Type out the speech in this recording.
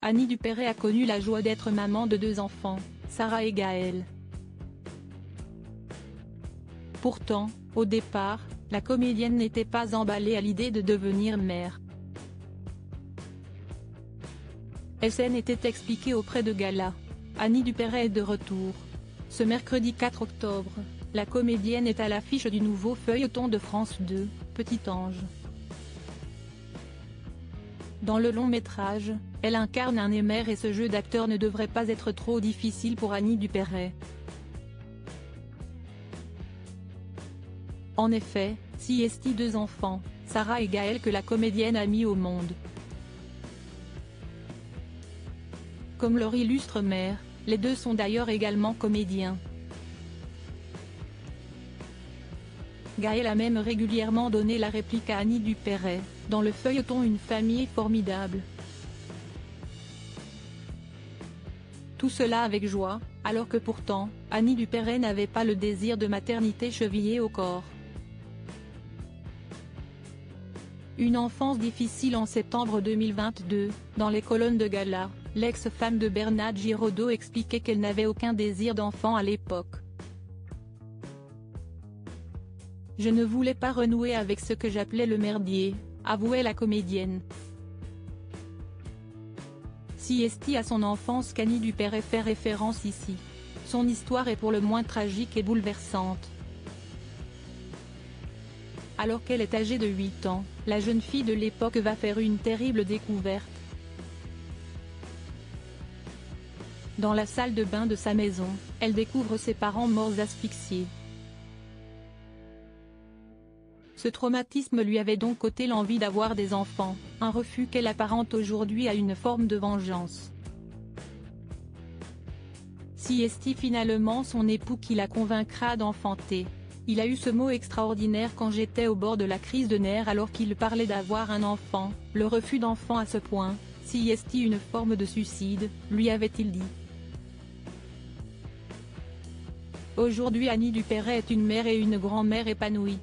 Annie Dupéret a connu la joie d'être maman de 2 enfants, Sarah et Gaël. Pourtant, au départ, la comédienne n'était pas emballée à l'idée de devenir mère. SN était expliqué auprès de Gala. Annie Dupéret est de retour. Ce mercredi 4 octobre, la comédienne est à l'affiche du nouveau feuilleton de France 2, Petit Ange. Dans le long métrage, elle incarne un émer et ce jeu d'acteur ne devrait pas être trop difficile pour Annie Dupéret. En effet, si est 2 enfants, Sarah et Gaël que la comédienne a mis au monde. Comme leur illustre mère, les 2 sont d'ailleurs également comédiens. Gaël a même régulièrement donné la réplique à Annie Dupéret, dans le feuilleton Une famille formidable. Tout cela avec joie, alors que pourtant, Annie Dupéret n'avait pas le désir de maternité chevillé au corps. Une enfance difficile en septembre 2022, dans les colonnes de Gala, l'ex-femme de Bernard Giraudot expliquait qu'elle n'avait aucun désir d'enfant à l'époque. Je ne voulais pas renouer avec ce que j'appelais le merdier, avouait la comédienne. Si est à son enfance qu'Annie Dupéret fait référence ici. Son histoire est pour le moins tragique et bouleversante. Alors qu'elle est âgée de 8 ans, la jeune fille de l'époque va faire une terrible découverte. Dans la salle de bain de sa maison, elle découvre ses parents morts asphyxiés. Ce traumatisme lui avait donc ôté l'envie d'avoir des enfants, un refus qu'elle apparente aujourd'hui à une forme de vengeance. Si est finalement son époux qui la convaincra d'enfanter. Il a eu ce mot extraordinaire quand j'étais au bord de la crise de nerfs alors qu'il parlait d'avoir un enfant, le refus d'enfant à ce point, si est une forme de suicide, lui avait-il dit. Aujourd'hui Annie Dupéret est une mère et une grand-mère épanouie.